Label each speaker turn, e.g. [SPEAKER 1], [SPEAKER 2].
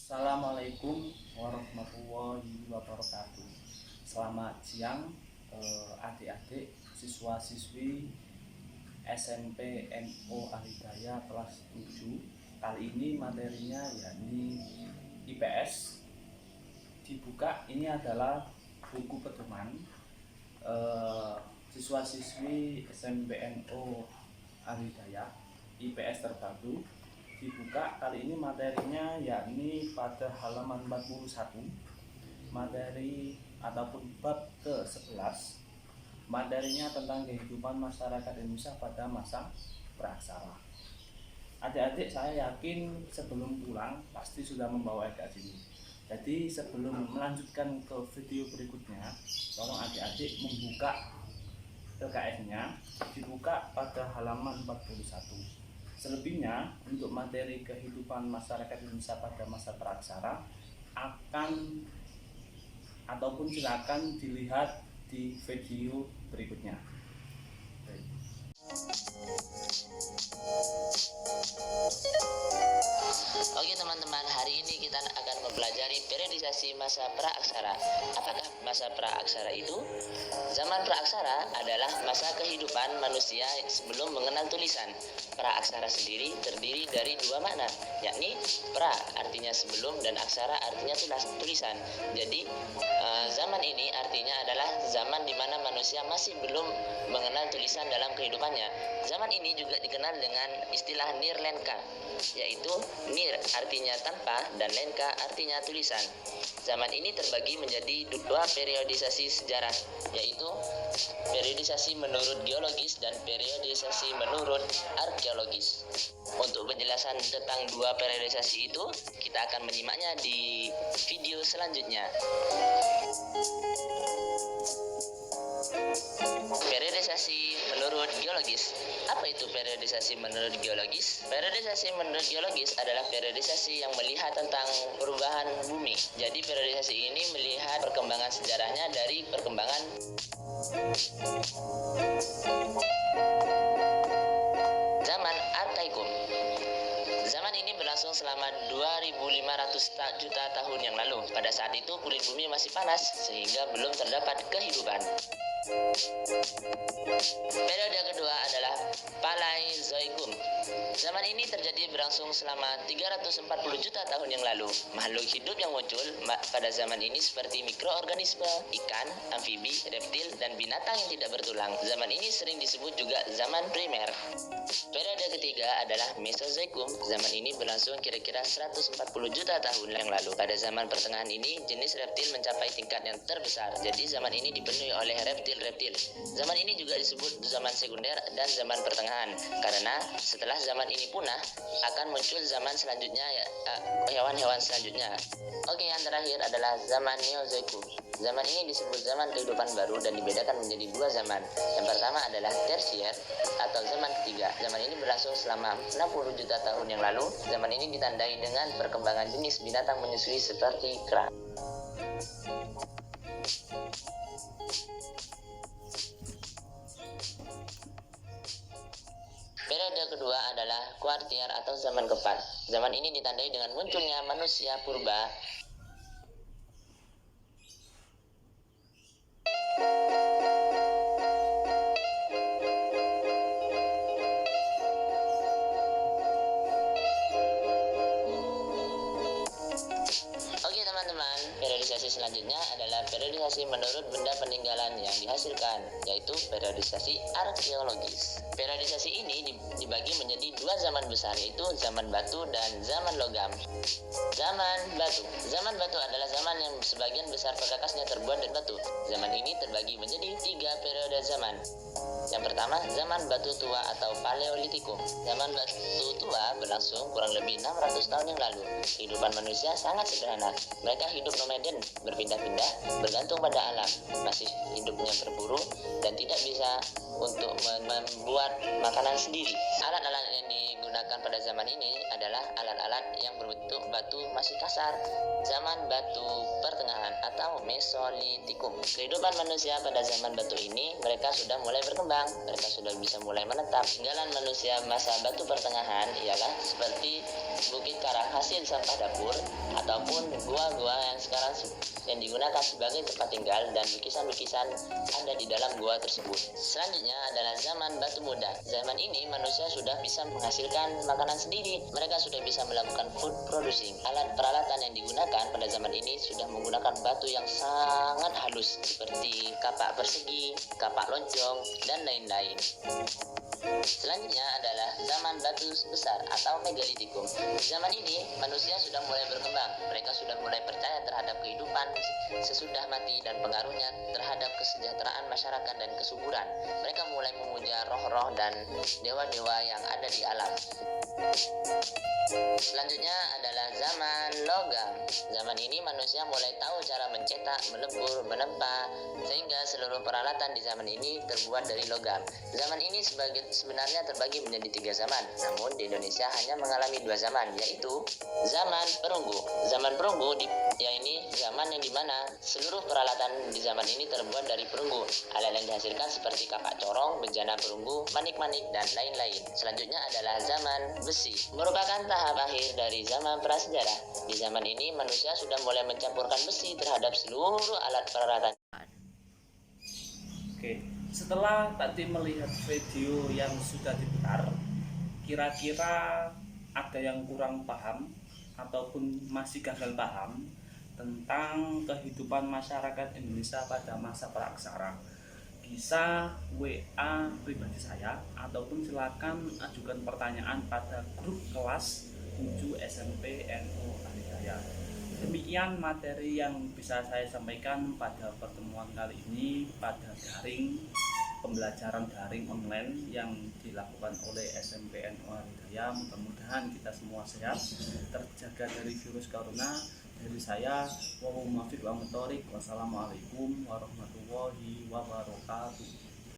[SPEAKER 1] Assalamualaikum warahmatullahi wabarakatuh. Selamat siang adik-adik siswa-siswi SMP NO Al-Hidayah kelas 7. Kali ini materinya yakni IPS. Dibuka, ini adalah buku pedoman siswa-siswi SMP NO Al-Hidayah IPS terbaru. Dibuka, kali ini materinya yakni pada halaman 41, materi ataupun bab ke-11. Materinya tentang kehidupan masyarakat Indonesia pada masa praksara. Adik-adik, saya yakin sebelum pulang pasti sudah membawa EKS ini. Jadi sebelum melanjutkan ke video berikutnya, tolong adik-adik membuka EKS-nya, dibuka pada halaman 41. Selebihnya, untuk materi kehidupan masyarakat Indonesia pada masa praksara akan ataupun silakan dilihat di video berikutnya.
[SPEAKER 2] Oke teman-teman, hari ini kita akan mempelajari periodisasi masa praaksara. Apakah masa praaksara itu? Zaman praaksara adalah masa kehidupan manusia sebelum mengenal tulisan. Praaksara sendiri terdiri dari dua makna, yakni pra artinya sebelum dan aksara artinya tulisan. Jadi zaman ini artinya adalah zaman di mana manusia masih belum mengenal tulisan dalam kehidupannya. Zaman ini juga dikenal dengan istilah nirlenka, yaitu nir artinya tanpa dan lenka artinya tulisan. Zaman ini terbagi menjadi dua periodisasi sejarah, yaitu periodisasi menurut geologis dan periodisasi menurut arkeologis. Untuk penjelasan tentang dua periodisasi itu, kita akan menyimaknya di video selanjutnya. Periodisasi menurut geologis. Apa itu periodisasi menurut geologis? Periodisasi menurut geologis adalah periodisasi yang melihat tentang perubahan bumi. Jadi periodisasi ini melihat perkembangan sejarahnya dari perkembangan zaman Arkaikum. Zaman ini berlangsung selama 2.500 juta tahun yang lalu. Pada saat itu kulit bumi masih panas sehingga belum terdapat kehidupan. Periode kedua adalah Paleozoikum. Zaman ini terjadi berlangsung selama 340 juta tahun yang lalu. Makhluk hidup yang muncul pada zaman ini seperti mikroorganisme, ikan, amfibi, reptil, dan binatang yang tidak bertulang. Zaman ini sering disebut juga zaman primer. Periode ketiga adalah Mesozoikum. Zaman ini berlangsung kira-kira 140 juta tahun yang lalu. Pada zaman pertengahan ini, jenis reptil mencapai tingkat yang terbesar. Jadi zaman ini dipenuhi oleh reptil-reptil. Zaman ini juga disebut zaman sekunder dan zaman pertengahan, karena setelah zaman ini punah akan muncul zaman selanjutnya, hewan-hewan selanjutnya. Oke, yang terakhir adalah zaman Neozoikum. Zaman ini disebut zaman kehidupan baru dan dibedakan menjadi dua zaman. Yang pertama adalah tersier atau zaman ketiga. Zaman ini berlangsung selama 60 juta tahun yang lalu. Zaman ini ditandai dengan perkembangan jenis binatang menyusui seperti kera. Periode kedua adalah kuartier atau zaman keempat. Zaman ini ditandai dengan munculnya manusia purba. Oke teman-teman, periodisasi selanjutnya adalah periodisasi menurut benda peninggalan yang dihasilkan, yaitu periodisasi arkeologis. Periodisasi ini dibagi menjadi dua zaman besar, yaitu zaman batu dan zaman logam. Zaman batu. Zaman batu adalah zaman yang sebagian besar perkakasnya terbuat dari batu. Zaman ini terbagi menjadi tiga periode zaman. Yang pertama, zaman batu tua atau Paleolitikum. Zaman batu tua berlangsung kurang lebih 600 tahun yang lalu. Kehidupan manusia sangat sederhana. Mereka hidup nomaden, berpindah-pindah, bergantung pada alam. Masih hidupnya berburu dan tidak bisa untuk membuat makanan sendiri. Alat-alat yang digunakan digunakan pada zaman ini adalah alat-alat yang berbentuk batu masih kasar. Zaman batu pertengahan atau Mesolitikum. Kehidupan manusia pada zaman batu ini, mereka sudah mulai berkembang, mereka sudah bisa mulai menetap. Tinggalan manusia masa batu pertengahan ialah seperti bukit karang hasil sampah dapur ataupun gua-gua yang sekarang yang digunakan sebagai tempat tinggal, dan lukisan-lukisan ada di dalam gua tersebut. Selanjutnya adalah zaman batu muda. Zaman ini manusia sudah bisa menghasilkan makanan sendiri. Mereka sudah bisa melakukan food producing. Alat peralatan yang digunakan pada zaman ini sudah menggunakan batu yang sangat halus seperti kapak persegi, kapak lonjong, dan lain-lain. Selanjutnya adalah zaman batu besar atau Megalitikum. Zaman ini manusia sudah mulai berkembang. Mereka sudah mulai percaya terhadap kehidupan sesudah mati dan pengaruhnya terhadap kesejahteraan masyarakat dan kesuburan. Mereka mulai memuja roh-roh dan dewa-dewa yang ada di alam. Selanjutnya adalah zaman logam. Zaman ini manusia mulai tahu cara mencetak, melebur, menempa, sehingga seluruh peralatan di zaman ini terbuat dari logam. Zaman ini sebenarnya terbagi menjadi 3 zaman, namun di Indonesia hanya mengalami 2 zaman, yaitu zaman perunggu. Zaman perunggu ini zaman yang dimana seluruh peralatan di zaman ini terbuat dari perunggu. Alat yang dihasilkan seperti kapak corong, bejana perunggu, manik-manik, dan lain-lain. Selanjutnya adalah zaman besi, merupakan tahap akhir dari zaman prasejarah. Di zaman ini manusia sudah mulai mencampurkan besi terhadap seluruh alat peralatan.
[SPEAKER 1] Oke, setelah tadi melihat video yang sudah diputar, kira-kira ada yang kurang paham ataupun masih gagal paham tentang kehidupan masyarakat Indonesia pada masa praksara, bisa WA pribadi saya ataupun silakan ajukan pertanyaan pada grup kelas 7 SMP NU Aridaya. Demikian materi yang bisa saya sampaikan pada pertemuan kali ini pada pembelajaran daring online yang dilakukan oleh SMP NU Aridaya. Mudah-mudahan kita semua sehat, terjaga dari virus corona. Dari saya, wassalamualaikum warahmatullahi wabarakatuh.